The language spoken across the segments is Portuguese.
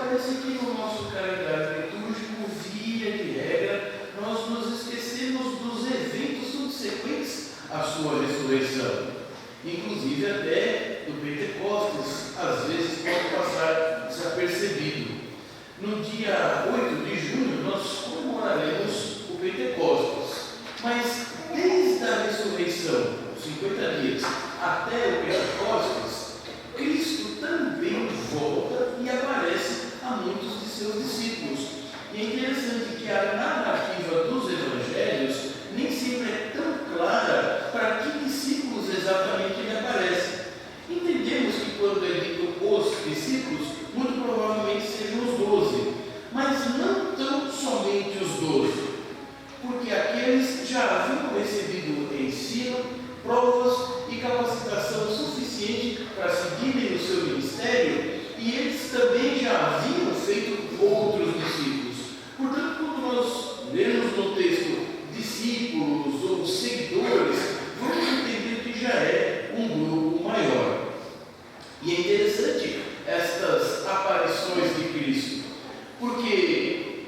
parece que no nosso calendário litúrgico, via de regra, nós nos esquecemos dos eventos subsequentes à sua ressurreição. Inclusive até do Pentecostes, às vezes pode passar desapercebido. No dia 8 de junho, nós comemoraremos o Pentecostes, mas desde a ressurreição, 50 dias, até o Pentecostes, Cristo também volta e aparece a muitos de seus discípulos. E é interessante que a narrativa dos evangelhos nem sempre é tão clara para que discípulos exatamente ele aparece. Entendemos que quando é dito os discípulos, muito provavelmente sejam os 12, mas não tão somente os 12, porque aqueles já haviam recebido ensino, provas e capacitação suficiente para seguirem o seu ministério, e eles também já haviam feito outros discípulos. Portanto, quando nós lemos no texto discípulos ou seguidores, vamos entender que já é um grupo maior. E é interessante estas aparições de Cristo, porque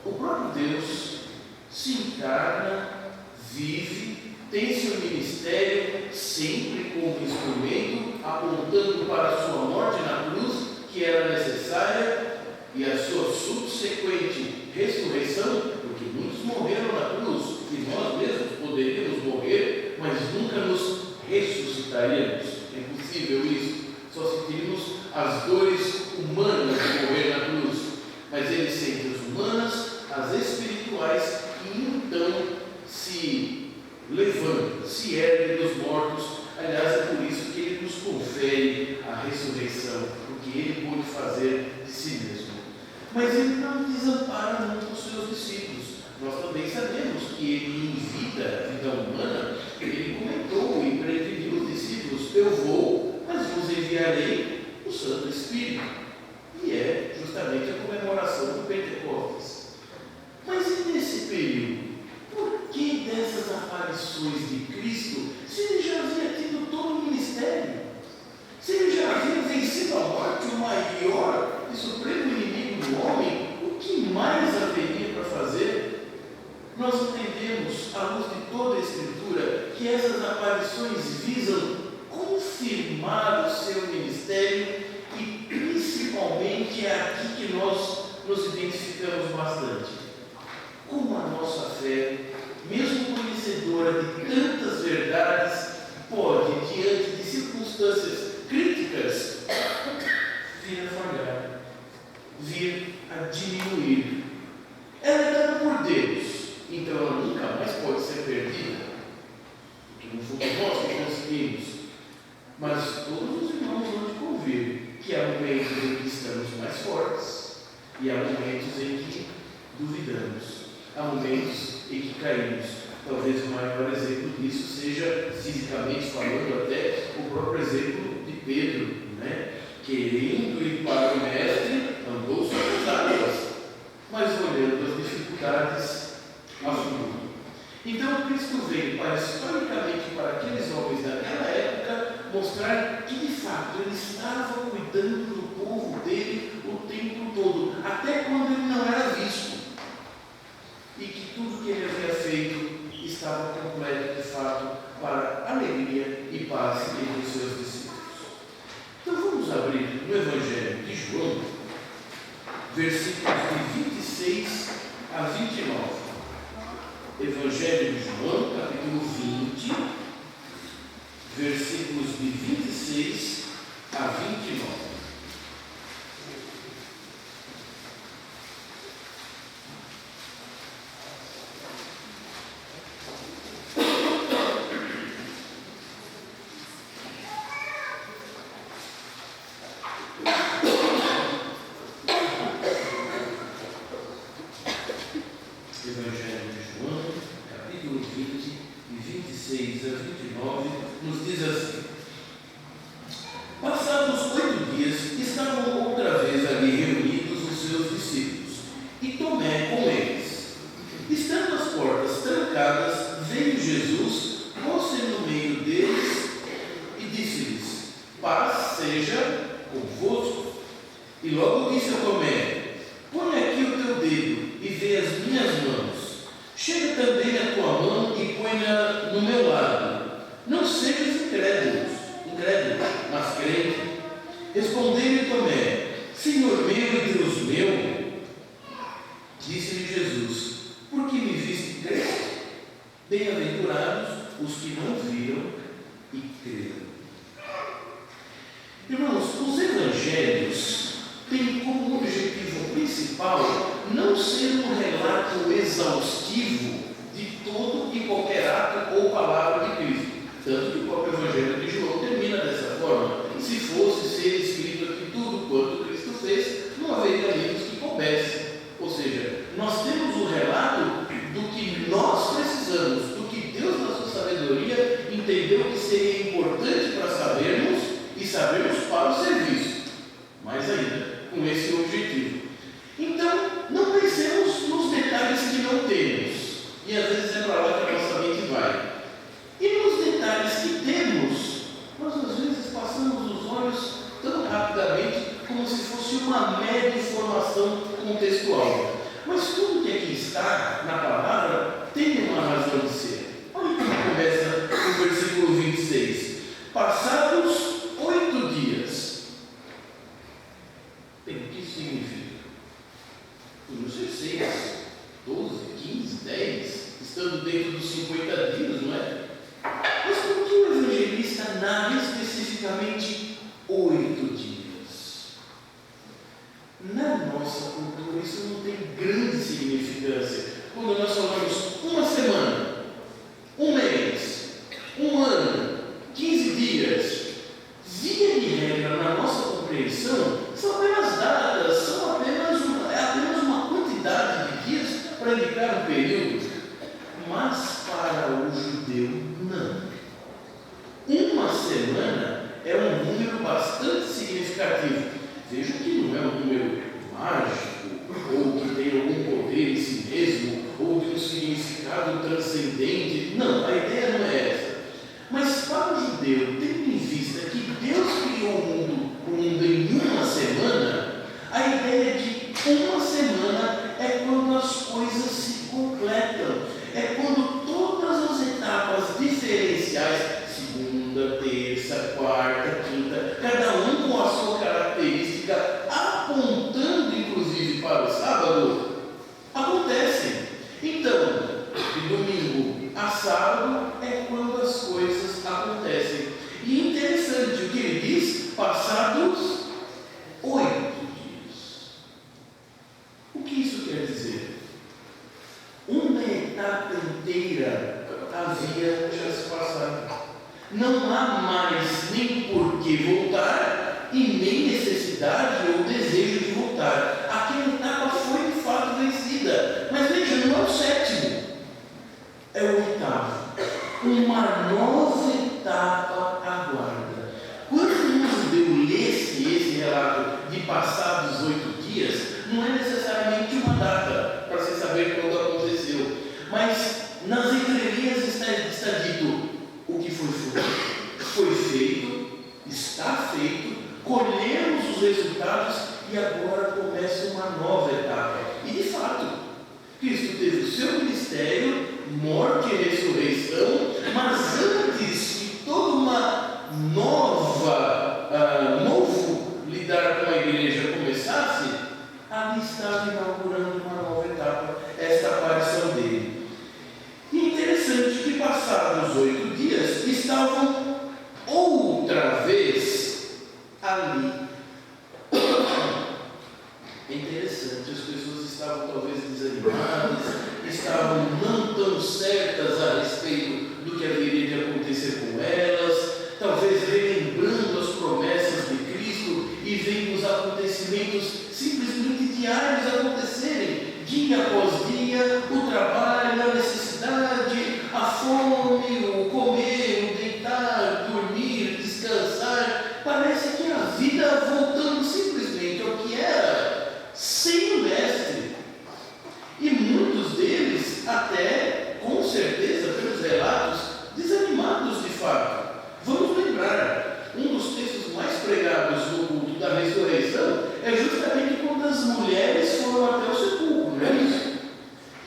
o próprio Deus se encarna, vive, tem seu ministério sempre como instrumento, apontando para a sua morte na cruz, que era necessária, e a sua subsequente ressurreição, porque muitos morreram na cruz, e nós mesmos poderíamos morrer, mas nunca nos ressuscitaremos. É impossível isso. Só sentiríamos as dores humanas de morrer na cruz, mas ele sente as humanas, as espirituais, e então se levanta, se ergue dos mortos. Aliás, é por isso que ele nos confere a ressurreição, porque ele pôde fazer de si mesmo. Mas ele não desampara nunca os seus discípulos. Nós também sabemos que ele, em vida humana, ele comentou e preveniu os discípulos: eu vou, mas vos enviarei o Santo Espírito. E é justamente a comemoração do Pentecostes. Mas e nesse período? Por que dessas aparições de Cristo, se ele já havia tido todo o ministério? Se ele já havia vencido a morte, o maior e supremo inimigo do homem, o que mais haveria para fazer? Nós entendemos, à luz de toda a Escritura, que essas aparições visam confirmar o seu ministério, e principalmente é aqui que nós nos identificamos bastante. Como a nossa fé, mesmo conhecedora de tantas verdades, pode, diante de circunstâncias críticas, vir a falhar, vir a diminuir. Ela é dada por Deus, então ela nunca mais pode ser perdida, porque não fomos nós que conseguimos. Mas todos os irmãos vão de convir que há momentos em que estamos mais fortes e há momentos em que duvidamos. Há momentos em que caímos. Talvez o maior exemplo disso seja, fisicamente falando, até o próprio exemplo de Pedro, né? Querendo ir para o mestre, andou sobre as águas, mas olhando as dificuldades, afundou. Então Cristo veio para, historicamente, para aqueles homens daquela época, mostrar que de fato ele estava cuidando do povo dele o tempo todo, até quando ele não era visto. E que tudo que ele havia feito estava completo de fato para alegria e paz entre os seus discípulos. Então vamos abrir no Evangelho de João, versículos de 26 a 29. Evangelho de João, capítulo 20, versículos de 26 a 29. Evangelho de João, capítulo 20, de 26 a 29, nos diz assim: passados 8 dias logo disse a Tomé: põe aqui o teu dedo e vê as minhas mãos. Chega também a tua mão e põe-na no meu lado. Não sejas incrédulo, mas crente. Respondeu-lhe Tomé: Senhor meu e Deus meu. Disse-lhe Jesus: por que me viste crer? Bem-aventurados os que não viram e creram. Irmãos, os evangelhos têm como objetivo principal não ser um relato exaustivo de todo e qualquer ato ou palavra de Cristo. Tanto que o próprio Evangelho de João termina dessa forma: se fosse ser escrito aqui tudo quanto Cristo fez, não haveria livros que coubessem. Ou seja, nós temos o relato do que nós precisamos, do que Deus, na sua sabedoria, entendeu que seria importante para sabermos e sabermos para o serviço. Mais ainda, com esse objetivo. Então, não pensemos nos detalhes que não temos. E às vezes é para lá que a nossa mente vai. E nos detalhes que temos, nós às vezes passamos os olhos tão rapidamente como se fosse uma mera informação contextual. Mas tudo que aqui está na palavra tem uma razão de ser. Olha como começa o versículo 26. Passados 8 dias. Bem, o que isso significa? Eu não sei, 6, 12, 15, 10, estando dentro dos 50 dias, não é? Mas por que o evangelista narra especificamente 8 dias? Na nossa cultura isso não tem grande significância. Quando nós falamos uma semana, um mês, um ano, 15 dias, via de regra na nossa compreensão, são apenas datas, são apenas uma quantidade de dias para indicar um período. Mas para o judeu, não. Uma semana é um número bastante significativo. Veja que não é um número mágico, ou que tem algum poder em si mesmo, ou de um significado transcendente. Não, a ideia não é essa. Mas para o judeu, tendo em vista que Deus criou o mundo em uma semana, a ideia de uma semana é quando as coisas se completam. É quando todas as etapas diferenciais, segunda, terça, quarta, quinta, cada um com a sua característica, apontando inclusive para o sábado, acontecem. Então, de domingo a sábado é quando as coisas acontecem. E interessante o que ele diz: passados 8 dias. O que isso quer dizer? Uma etapa inteira havia já se passado. Não há mais nem por que voltar e nem necessidade ou desejo de voltar. Aquela etapa foi de fato vencida. Mas veja, não é o 7º, é o 8º. Uma nova etapa aguarda. Quando um judeu lesse esse relato de passados 8 dias, não é necessariamente uma data para se saber quando aconteceu, mas nas entrelinhas está dito: o que foi feito, está feito, colhemos os resultados e agora começa uma nova etapa. E de fato, Cristo teve o seu ministério, morte e ressurreição, mas antes de toda uma novo lidar com a igreja começasse, ali estava inaugurando uma nova etapa, esta aparição dele. E interessante que passados 8 dias estavam outra vez ali. É interessante, as pessoas estavam talvez desanimadas, estavam não tão certas a respeito do que haveria de acontecer com elas, talvez relembrando as promessas de Cristo e vendo os acontecimentos simplesmente diários acontecerem, dia após dia, o trabalho, a necessidade, a fome, o comer, o deitar, dormir, descansar. Parece que a vida voltando simplesmente ao que era, sem o mestre. E muitos deles, até com certeza, pelos relatos, desanimados de fato. Vamos lembrar, um dos textos mais pregados no culto da ressurreição é justamente algumas mulheres foram até o sepulcro, não é isso?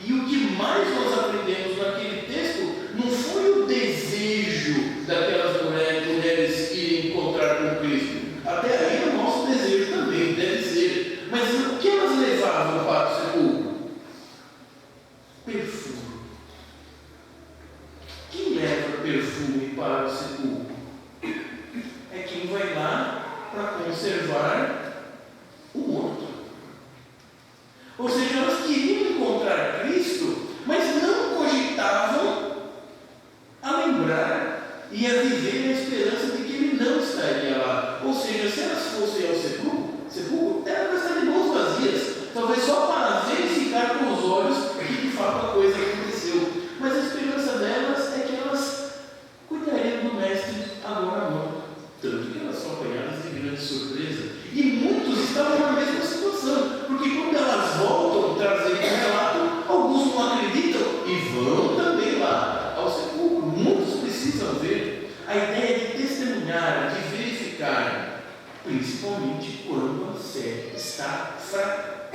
E o que mais nós aprendemos naquele texto não foi o desejo daquelas mulheres irem encontrar com Cristo. Até aí é o nosso desejo também, deve ser. Mas o que elas levavam para o sepulcro? Perfume. Quem leva perfume para o sepulcro? É quem vai lá para conservar o morto. Ou seja, elas queriam encontrar Cristo, mas não cogitavam a lembrar e a viver a esperança de que Ele não estaria lá. Ou seja, se elas fossem ao sepulcro, elas estariam de mãos vazias, talvez só para verificar com os olhos que de fato a coisa aconteceu. Mas a esperança delas é que elas cuidariam do Mestre agora morto. Tanto que elas são apanhadas de grande surpresa. E muitos estavam na mesma situação, porque quando elas voltam trazendo um relato, alguns não acreditam e vão também lá ao sepulcro. Muitos precisam ver. A ideia de testemunhar, de verificar, principalmente quando a fé está fraca.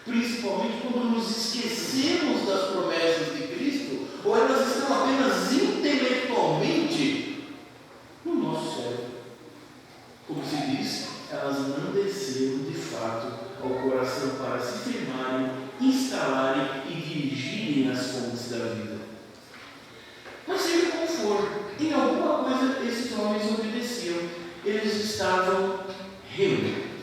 Principalmente quando nos esquecemos das promessas de Cristo, ou elas estão apenas intelectualmente no nosso cérebro. Como se diz, elas não desceram de fato ao coração para se firmarem, instalarem e dirigirem as fontes da vida. Mas seja como for, em alguma coisa esses homens obedeciam. Eles estavam reunidos.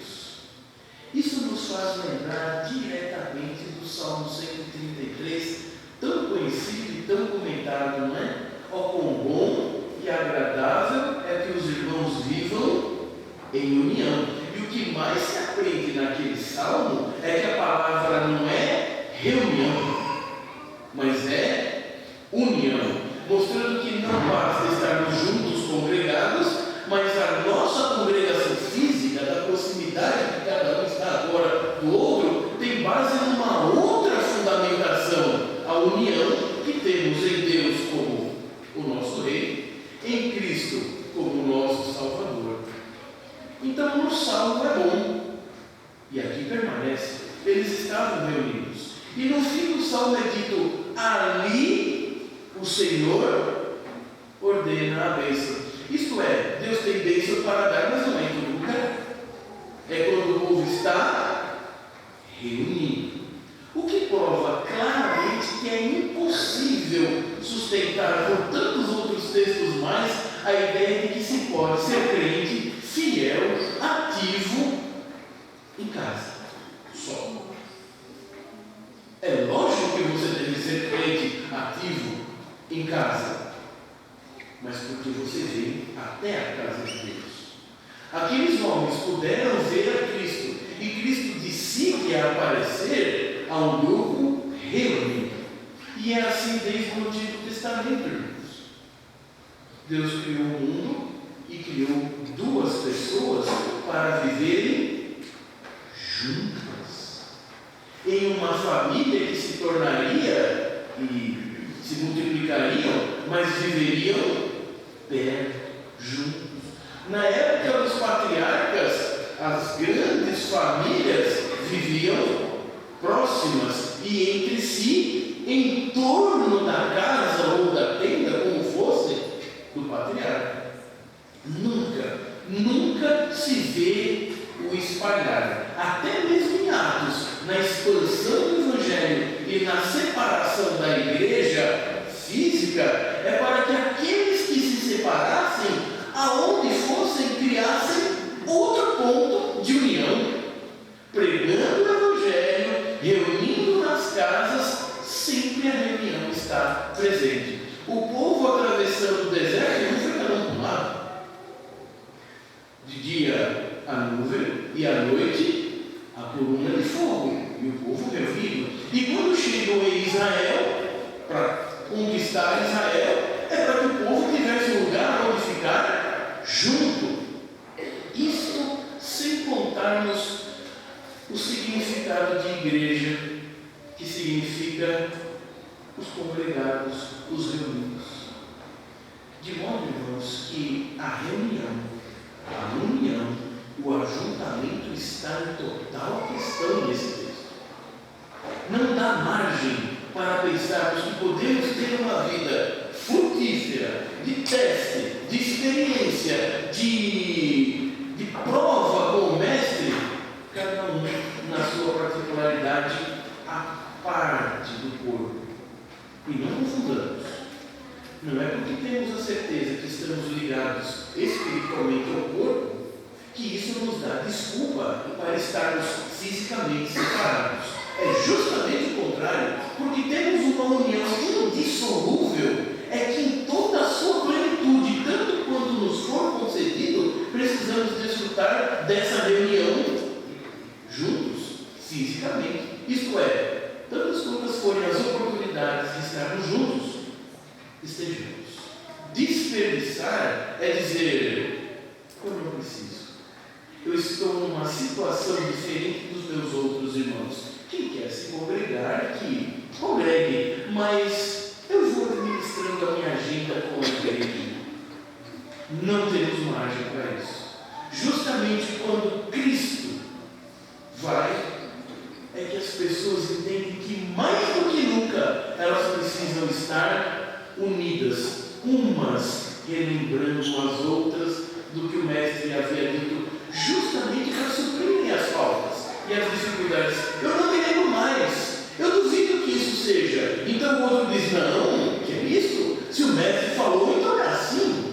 Isso nos faz lembrar diretamente do Salmo 133, tão conhecido e tão comentado, não é? Ó, quão bom e agradável é que os irmãos vivam em união. E o que mais se aprende naquele salmo é que a palavra não é reunião, mas é união, mostrando que não basta estarmos juntos congregados, mas a nossa congregação física, da proximidade que cada um está agora do outro, tem base numa outra fundamentação, a união que temos em Deus como o nosso Rei, em Cristo como o nosso Salvador. Então, no Salmo é bom, e aqui permanece, eles estavam reunidos. E no fim do Salmo é dito: ali o Senhor ordena a bênção. Isto é, Deus tem bênção para dar, mas não é em todo lugar. É quando o povo está reunido. O que prova claramente que é impossível sustentar com tantos outros textos mais a ideia de que se pode ser crente fiel, ativo em casa só. É lógico que você deve ser crente ativo em casa, mas porque você vem até a casa de Deus. Aqueles homens puderam ver a Cristo, e Cristo decide aparecer a um grupo reunido. E é assim desde o Antigo Testamento, irmãos. Deus criou o mundo e criou duas pessoas para viverem juntas, em uma família que se tornaria e se multiplicariam, mas viveriam perto, juntos. Na época dos patriarcas, as grandes famílias viviam próximas e entre si, em torno da casa ou da tenda, como fosse, do patriarca. Nunca se vê o espalhar. Até mesmo em Atos, na expansão do Evangelho e na separação da igreja física, é para que aqueles que se separassem, aonde fossem, criassem outro ponto de união, pregando o Evangelho, reunindo nas casas, sempre a reunião está presente. O povo atravessando o deserto não foi cada um para um lado. De dia a nuvem e à noite a coluna de fogo, e o povo reunido. E quando chegam em Israel, para conquistar Israel, é para que o povo tivesse um lugar onde ficar junto. Isso sem contarmos o significado de igreja, que significa os congregados, os reunidos. De modo, irmãos, que a reunião, a união O ajuntamento está em total questão nesse texto. Não dá margem para pensarmos que podemos ter uma vida frutífera, de teste, de experiência, de prova com o Mestre, cada um na sua particularidade, a parte do corpo. E não confundamos. Não é porque temos a certeza que estamos ligados espiritualmente ao corpo que isso nos dá desculpa para estarmos fisicamente separados. É justamente o contrário, porque temos uma união indissolúvel, é que em toda a sua plenitude, tanto quanto nos for concedido, precisamos desfrutar dessa reunião juntos, fisicamente. Isto é, tantas quantas forem as oportunidades de estarmos juntos, estejamos. Desperdiçar é dizer: eu não preciso, eu estou numa situação diferente dos meus outros irmãos. Quem quer se congregar, que congregue, mas eu vou administrando a minha agenda como a igreja. Não temos margem para isso. Justamente quando Cristo vai, é que as pessoas entendem que mais do que nunca elas precisam estar unidas, umas relembrando as outras do que o Mestre havia dito, justamente para suprirem as faltas e as dificuldades. Eu não me lembro mais, eu duvido que isso seja. Então o outro diz: não, que é isso? Se o Mestre falou, então é assim.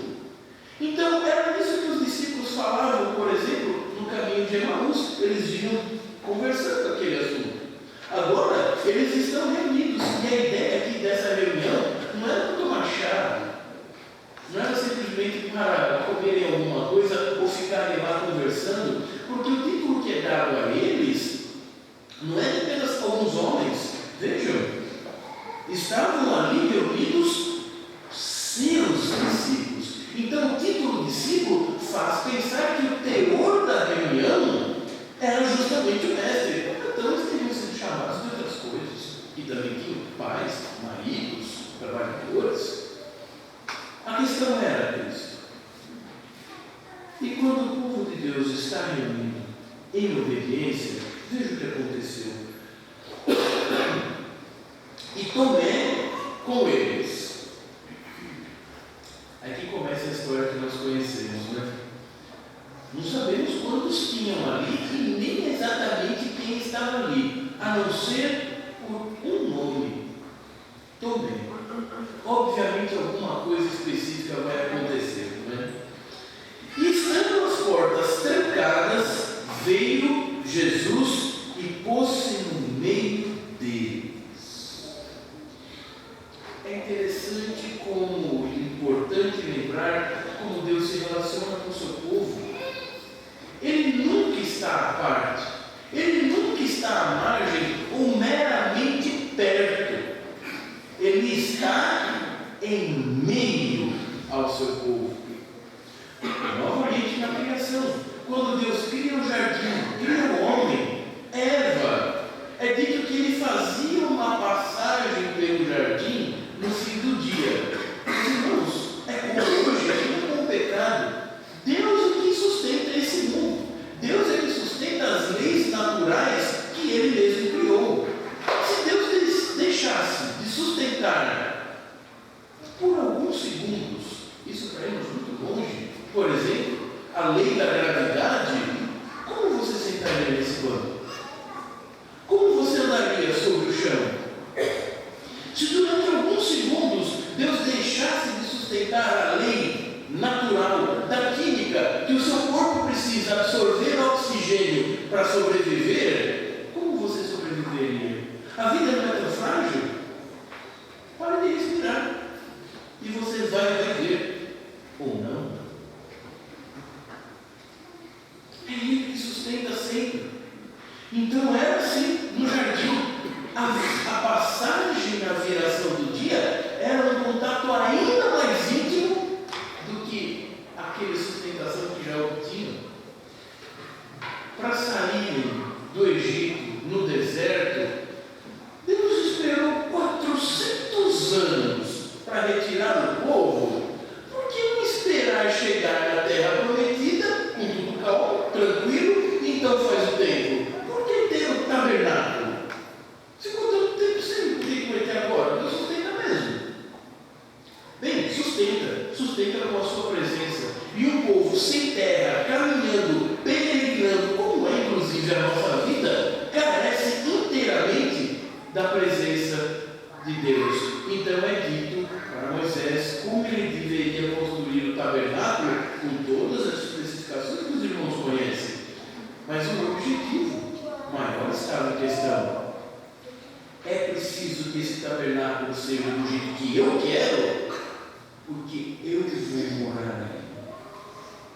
Então era isso que os discípulos falavam, por exemplo, no caminho de Emaús. Eles vinham conversando aquele assunto. Agora eles estão reunidos, e a ideia aqui dessa reunião não era para tomar chá, não era simplesmente para comerem alguma coisa ou ficarem lá conversando, porque o título que é dado a eles não é apenas alguns homens. Vejam, estavam ali reunidos seus discípulos. Então o título discípulo faz pensar que o teor da reunião era justamente o Mestre. Então eles teriam sido chamados de outras coisas, e também tinham pais, maridos, trabalhadores. A questão era Cristo. E quando o povo de Deus está reunido em obediência, veja o que aconteceu. E Tomé com eles. Aqui começa a história que nós conhecemos, né? Não sabemos quantos tinham ali e nem exatamente quem estava ali, a não ser por um nome: Tomé. Obviamente alguma coisa específica vai acontecer, não é? E estando as portas trancadas, veio Jesus e pôs-se no meio deles. É interessante como importante lembrar como Deus se relaciona com o seu povo. Ele nunca está à parte, ele nunca está à margem ou meramente perto. Ele está em meio ao seu povo. Novamente na criação, quando Deus cria o jardim, cria o homem, Eva, é dito que ele fazia uma passagem pelo jardim no fim do dia. Irmãos, é como hoje, ainda com o pecado. Deus é quem sustenta esse mundo. Deus é quem sustenta as leis naturais que Ele mesmo criou. Se Deus deixasse de sustentar por alguns segundos, isso para irmos muito longe, por exemplo, a lei da gravidade, como você sentaria nesse banco? Como você andaria sobre o chão? Se durante alguns segundos Deus deixasse de sustentar a lei natural da química, que o seu corpo precisa absorver oxigênio para sobreviver, como você sobreviveria? A vida não é tão frágil? Pare de respirar e você vai viver, ou não. É Ele que sustenta sempre. Então era assim no jardim. A passagem na viração do dia era um contato ainda mais íntimo do que aquele sustentação que já obtinham. Para saírem do Egito, no deserto, Deus esperou 400 anos para retirar o povo. Por que não esperar chegar na terra prometida, com tudo calmo, tranquilo? preciso que esse tabernáculo seja do jeito que eu quero, porque eu vou morar aí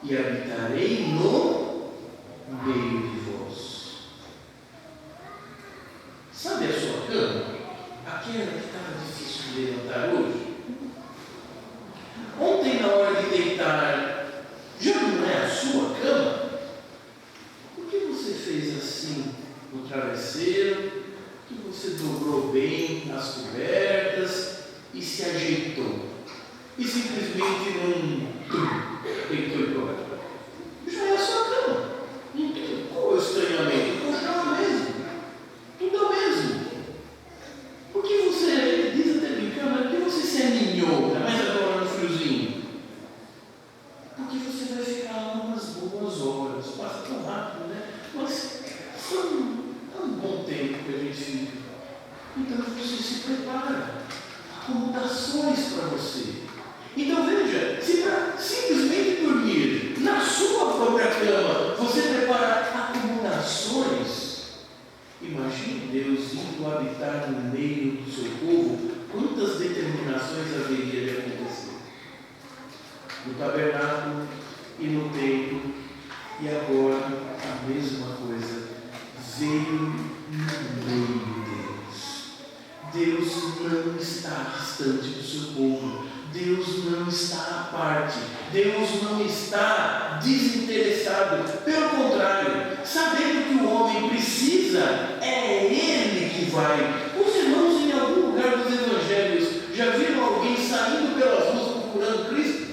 e habitarei no meio de vós. Sabe a sua cama? Aquela que estava difícil de levantar hoje? Ontem, na hora de deitar, já não é a sua cama? Por que você fez assim no travesseiro? Que você dobrou bem as cobertas e se ajeitou? E simplesmente não deitou e pronto. Já é a sua cama. Não tem qual é o estranhamento? Porque é o mesmo. Tudo é o mesmo. Por que você, diz até brincando, mas por que você se aninhou, mais agora no friozinho? Porque você vai ficar lá umas boas horas. Passa tão rápido, né? Mas é um bom tempo que a gente fica. Então você se prepara. Acomodações para você. Então veja, se para simplesmente dormir na sua própria cama você prepara acomodações, imagine Deus indo habitar no meio do seu povo, quantas determinações haveria de acontecer? No tabernáculo e no templo, e agora a mesma coisa, veio no meio deles. Deus não está distante do seu povo, Deus não está à parte, Deus não está desinteressado, pelo contrário, sabendo que o homem precisa, é Ele que vai. Os irmãos em algum lugar dos evangelhos já viram alguém saindo pelas ruas procurando Cristo?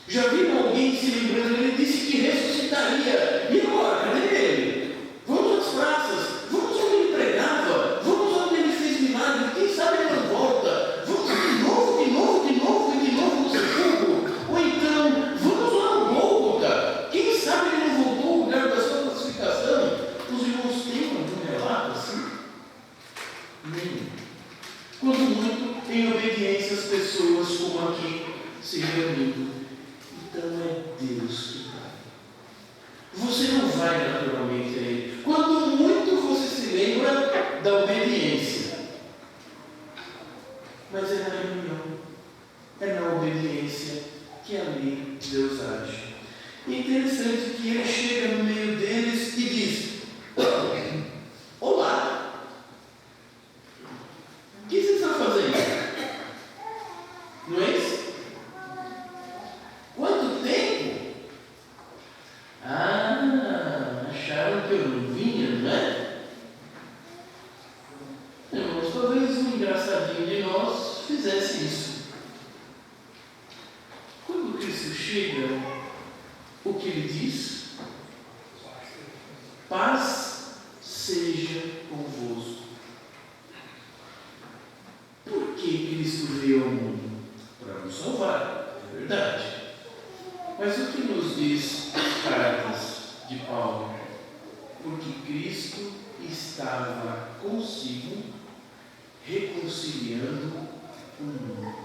Já viram alguém se lembrando? Ele disse que ressuscitaria, e agora, cadê ele? Vamos às praças, vamos onde ele pregava, vamos onde ele fez milagre, quem sabe ele não volta, vamos de novo no sepulcro, ou então, vamos lá no Gólgota, quem sabe ele não voltou ao lugar da sua classificação. Os irmãos têm algum relato assim? Nenhum. Quando muito, em obediência às pessoas como aqui se reunindo. Então é Deus que vai. Você não vai naturalmente a Ele. Quando muito você se lembra da obediência. Mas é na reunião, é na obediência que ali Deus age. E é interessante que Ele chega no meio deles e diz: olá, o que você está fazendo? Não é isso? Quanto tempo? Acharam que eu não vinha, não é? Irmãos, talvez um engraçadinho de nós fizesse isso. Quando Cristo chega, o que Ele diz? Paz seja convosco. Por que Cristo veio ao mundo? Para nos salvar, é verdade. Mas o que nos diz as cartas de Paulo? Porque Cristo estava consigo reconciliando o mundo,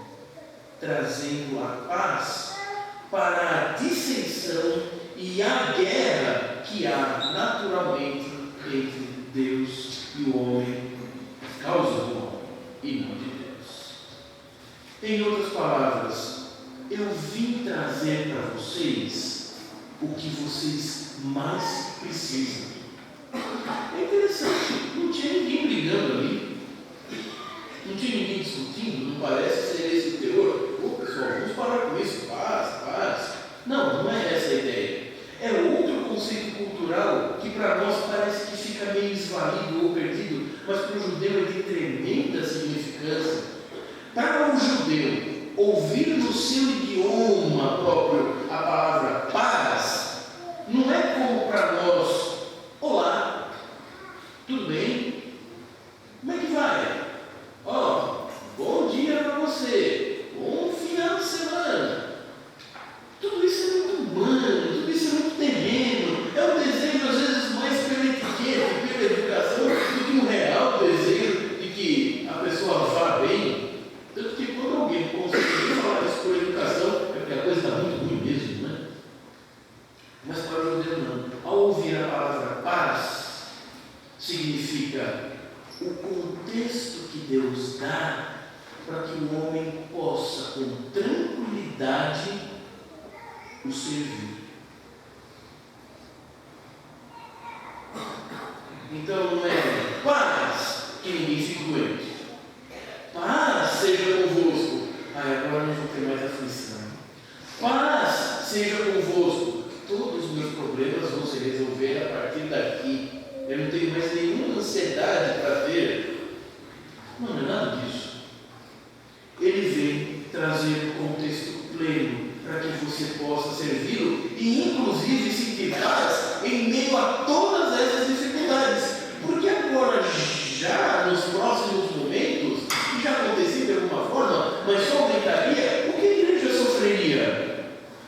trazendo a paz para a dissensão e a guerra que há naturalmente entre Deus e o homem, por causa do homem e não de Deus. Em outras palavras, eu vim trazer para vocês o que vocês mais precisam. É interessante, não tinha ninguém brigando ali, não tinha ninguém discutindo, não parece ser esse o teor. Pessoal, vamos parar com isso, paz. Não é essa a ideia. É outro conceito cultural que para nós parece que fica meio esvaído ou perdido, mas para o judeu é de tremenda significância. Para o judeu, ouvir no seu idioma próprio a palavra paz, não é como para nós: olá, tudo bem? Como é que vai? Bom dia para você, bom final de semana. Tudo isso é muito humano, tudo isso é muito terreno, é um desejo às vezes mais pela etiqueta, pela educação, do que um real desejo de que a pessoa vá bem. Tanto que quando alguém consegue falar isso por educação, é porque a coisa está muito ruim mesmo, né? significa o contexto que Deus dá para que o homem possa, com tranquilidade, o servir. Então não é paz, que ninguém fique doente. Paz seja convosco. Agora não vou ter mais aflição. Paz seja convosco. Todos os meus problemas vão se resolver a partir daqui. Eu não tenho mais nenhuma ansiedade para ter. Não é nada disso. Ele vem trazer o contexto pleno para que você possa servi-lo e inclusive sentir paz em meio a todas essas dificuldades. Porque agora, já nos próximos momentos, que já acontecia de alguma forma, mas só aumentaria, o que a igreja sofreria?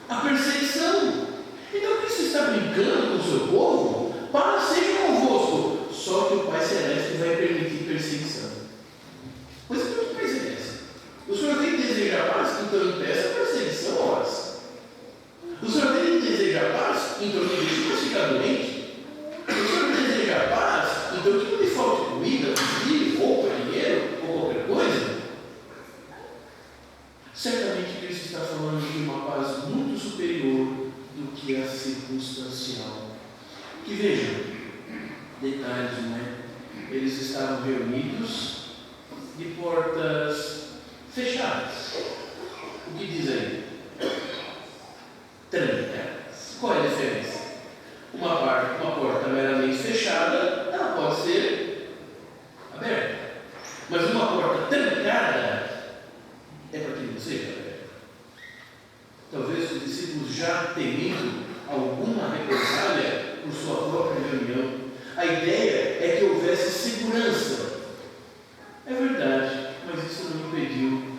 A perseguição. Então Cristo está brincando com o seu povo? Paz seja convosco. Só que o Pai Celeste vai permitir perseguição. Pois é, que coisa é essa? O Senhor tem que desejar paz, então impeça a perseguição, horas. O Senhor tem que desejar paz, então não deixe para ficar doente. O Senhor deseja paz, então que não lhe falte comida, filho, roupa, dinheiro ou qualquer coisa. Certamente Cristo está falando de uma paz muito superior do que a circunstancial. Que vejam, detalhes, não é? Eles estavam reunidos de portas fechadas. O que diz aí? Trancadas. Qual é a diferença? Uma porta meramente fechada, ela pode ser aberta. Mas uma porta trancada é para que não seja aberta. Talvez os discípulos já temendo alguma represália por sua própria reunião. A ideia é que houvesse segurança. É verdade, mas isso não impediu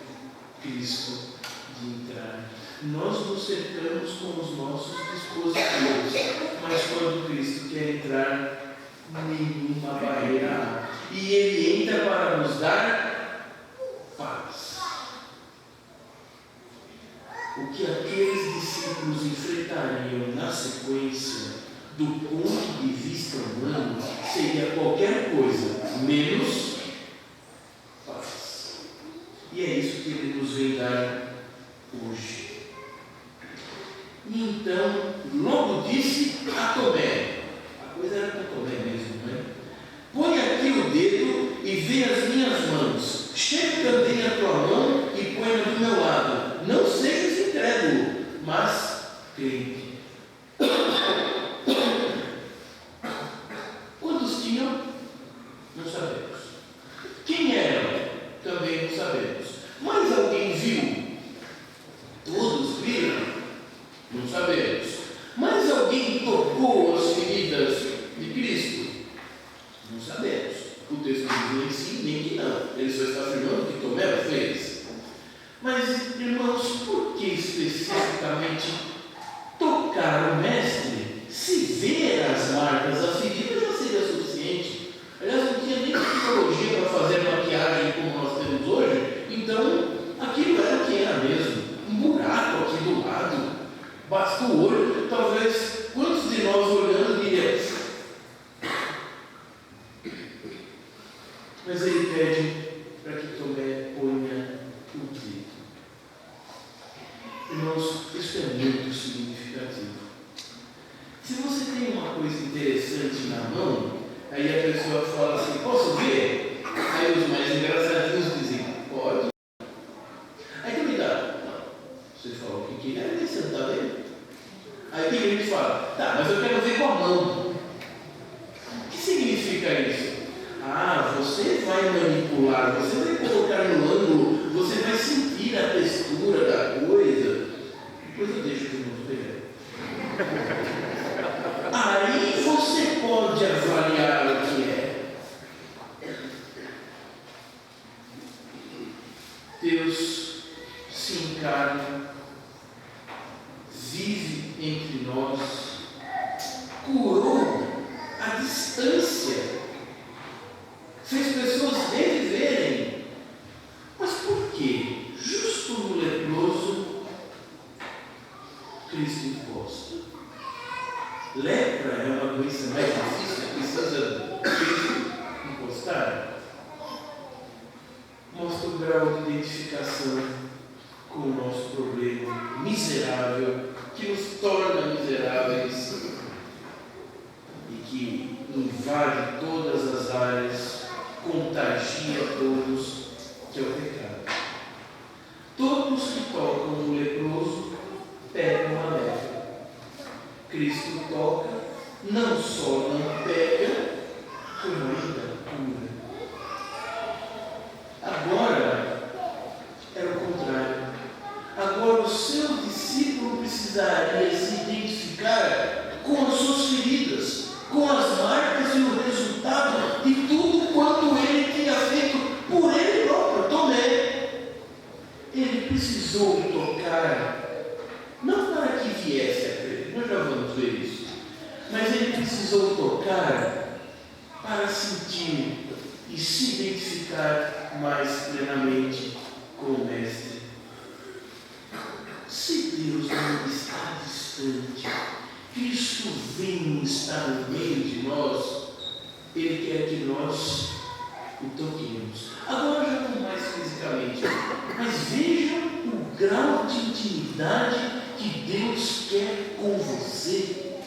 Cristo de entrar. Nós nos cercamos com os nossos dispositivos, mas quando Cristo quer entrar, nenhuma barreira há. E Ele entra para nos dar paz. O que aqueles discípulos enfrentariam na sequência, do ponto de vista humano, seria qualquer coisa menos paz. E é isso que Ele nos vem dar hoje. E então, logo disse a Tomé, a coisa era com Tomé mesmo, não é? Põe aqui o dedo e vê as minhas mãos, chega também a tua mão e põe-na do meu lado, não sejas incrédulo, mas crente. Quantos tinham? Não sabemos. Quem eram? Também não sabemos. Mas alguém viu? Todos viram? Não sabemos. Mas alguém tocou as feridas de Cristo? Não sabemos. O texto diz em si nem que não. Ele só está afirmando que Tomé fez. Mas, irmãos, por que especificamente tocar o Mestre? Se ver as marcas, as feridas já seria suficiente. Aliás, não tinha nem tecnologia para fazer maquiagem como nós temos hoje. Então, aquilo era o que era mesmo. Um buraco aqui do lado. Basta o olho, talvez, quantos de nós olhando diríamos? Mas ele pede para que Tomé ponha o dedo. Irmãos, isso é muito significativo. Se você tem uma coisa interessante na mão, aí a pessoa fala assim, posso ver? Aí os mais engraçadinhos dizem, pode. Aí que me dá? Não. Você falou que queria, nem sentar aí. Aí tem gente que fala, tá, mas eu quero ver com a mão. O que significa isso? Ah, você vai manipular, você vai colocar no ângulo, você vai sentir a textura da coisa. Depois eu deixo que eu não pegar. Aí você pode avaliar o que é. Deus se encarna, vive entre nós, curou a distância, fez pessoas reviverem invade todas as áreas, contagia todos, que é o pecado. Todos que tocam no leproso pegam a lepra. Cristo toca, não só não pega, como ainda cura. Agora era o contrário. Agora o seu discípulo precisaria se identificar com as suas feridas, com as marcas e o resultado de tudo quanto ele tinha feito por ele próprio, Tomé. Ele precisou tocar, não para que viesse a crer, nós já vamos ver isso, mas ele precisou tocar para sentir e se identificar mais plenamente com o Mestre. Se Deus não está distante, Cristo vem estar no meio de nós, Ele quer que nós o toquemos. Agora já não mais fisicamente, mas vejam o grau de intimidade que Deus quer com você.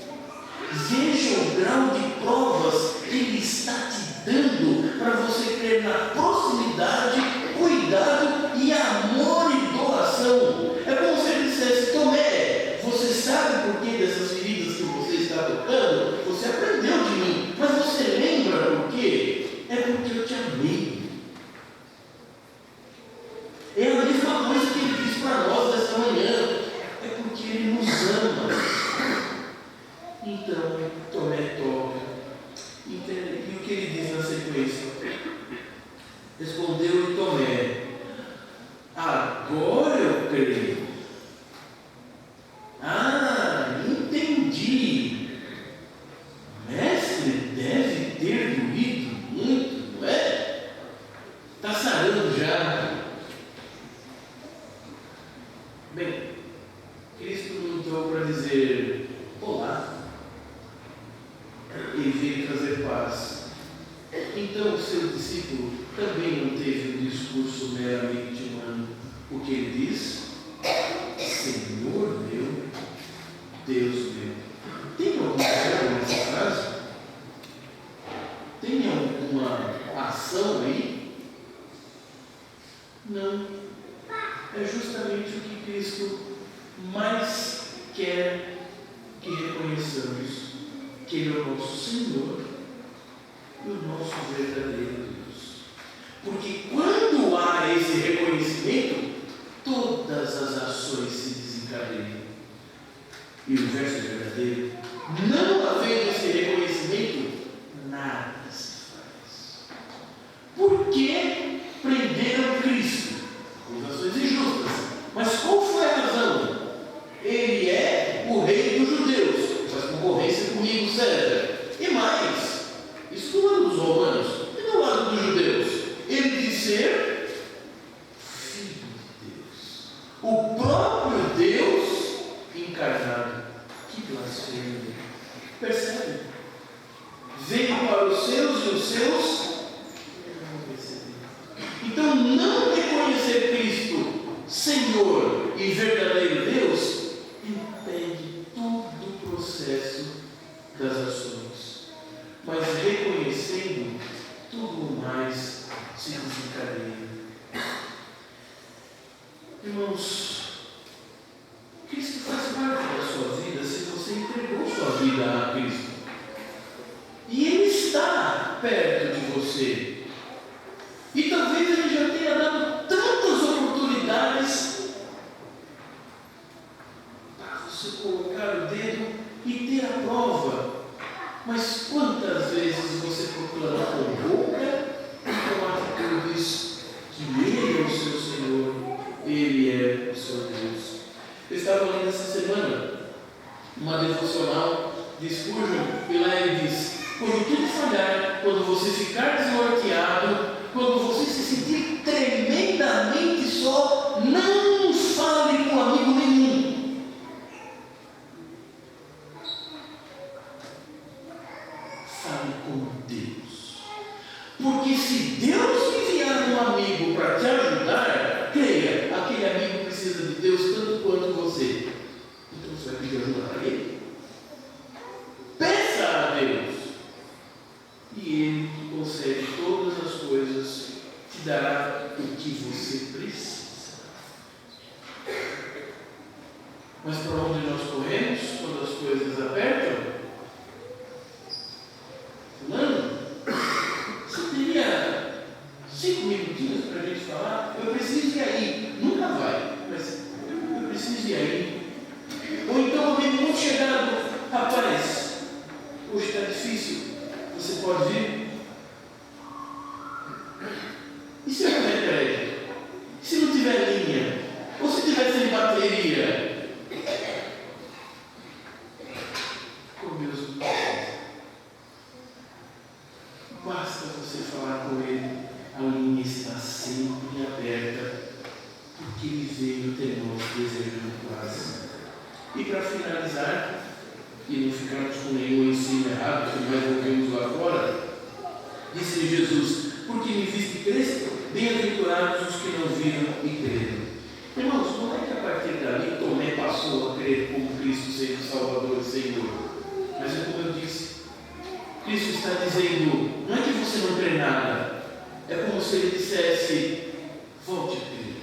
Veja o grau de provas que Ele está te dando para você crer na proximidade, cuidado e amor e doação. É como se Ele dissesse: Tomé, você sabe por que dessas feridas que você está tocando? Você aprendeu de mim, mas você lembra por quê? É porque eu te amei. É a mesma coisa que Ele diz para nós essa manhã. É porque Ele nos ama. Então, Tomé toca. E o que ele diz na sequência? Respondeu-lhe Tomé: agora eu creio. Entendi. Mestre, deve ter doído muito, não é? Está sarando já. Bem, Cristo não entrou para dizer olá. Ele veio trazer paz. Então o seu discípulo também não teve um discurso meramente humano. O que ele diz? Senhor meu, Deus meu. Tem algum verbo nessa frase? Tem alguma ação aí? Não. É justamente o que Cristo mais quer que reconheçamos. Que Ele é o nosso Senhor e o nosso verdadeiro Deus. Porque quando há esse reconhecimento, todas as ações se desencadeiam. E o verso verdadeiro: não havendo esse reconhecimento, nada se faz. Por que prenderam Cristo? Acusações injustas. Mas qual foi a razão? Ele é o rei dos judeus. Faz concorrência comigo, César. E mais, isso do lado dos romanos e do lado dos judeus. Ele diz ser Filho de Deus, o próprio Deus encarnado. Que blasfêmia! Percebe? Veio para os seus e os seus não receberam. Então, não reconhecer Cristo Senhor e verdadeiro Deus impede todo o processo das ações, mas reconhecendo, tudo mais se desencadeia. Irmãos, Cristo faz parte da sua vida se você entregou sua vida a Cristo. E Ele está perto de você. E talvez Ele já tenha dado tantas oportunidades para você colocar o dedo e ter a prova. Mas quantas vezes você proclama com boca e com atitudes que Ele é o seu Senhor, Ele é o seu Deus? Eu estava lendo essa semana uma devocional de Spurgeon, e lá ele diz: quando tudo falhar, quando você ficar desnorteado, quando você se sentir tremendamente só, não fale com amigo nenhum. Fale com Deus. Porque se Deus enviar um amigo para te ajudar, creia, aquele amigo precisa de Deus tanto quanto você. Então você vai pedir ajuda para ele? Peça a Deus. dará o que você precisa. Mas para onde nós corremos quando as coisas apertam? Fulano, você teria 5 minutinhos para a gente falar? Eu preciso ir aí. Nunca vai, mas eu preciso ir aí. Ou então alguém muito chegado, rapaz, hoje está difícil, você pode vir? E se eu não der crédito? Se não tiver linha? Ou se tiver sem bateria? Basta você falar com ele, a linha está sempre aberta, porque ele veio ter nós desejando paz. E para finalizar, e não ficarmos com nenhum ensino errado, que nós ouvimos lá fora, disse Jesus: porque me viste crer, bem-aventurados os que não viram e creram. Irmãos, não é que a partir dali Tomé passou a crer como Cristo sendo Salvador e Senhor, mas é como eu disse, Cristo está dizendo, não é que você não crê nada, é como se ele dissesse: volte a crer,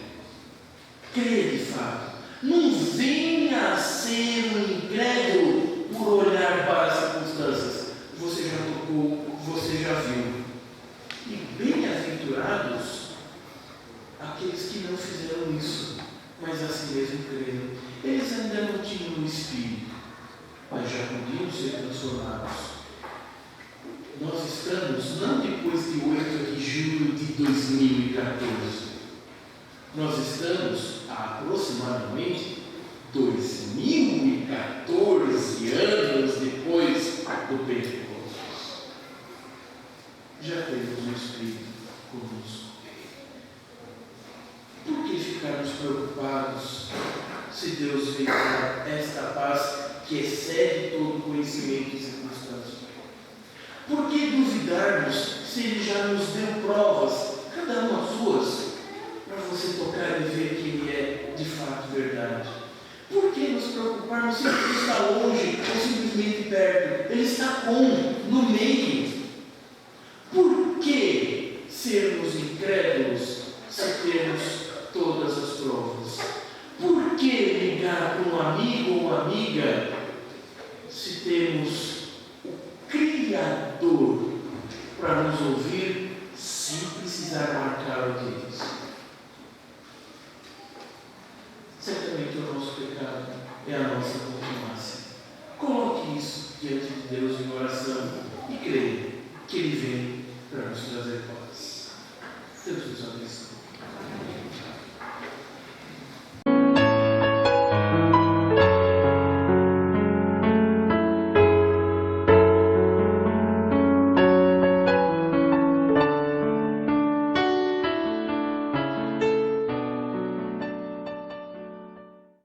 creia de fato, não venha a ser um incrédulo por olhar para as circunstâncias, você já tocou, você já viu. E bem-aventurados aqueles que não fizeram isso, mas assim mesmo creram. Eles ainda não tinham o Espírito, mas já podiam ser transformados. Nós estamos, não depois de 8 de julho de 2014, nós estamos há aproximadamente 2014 anos depois do Pentecostes. Já temos o Espírito conosco. Por que ficarmos preocupados se Deus veio dar esta paz que excede todo conhecimento e circunstância? Por que duvidarmos se Ele já nos deu provas, cada uma suas, para você tocar e ver que Ele é de fato verdade? Por que nos preocuparmos se Ele está longe ou simplesmente perto? Ele está no meio. Por que sermos incrédulos se temos todas as provas? Por que ligar para um amigo ou amiga se temos Criador para nos ouvir sem precisar marcar o deles? Certamente o nosso pecado é a nossa contumácia. Coloque isso diante de Deus em oração e creia que Ele vem para nos trazer paz. Deus nos abençoe.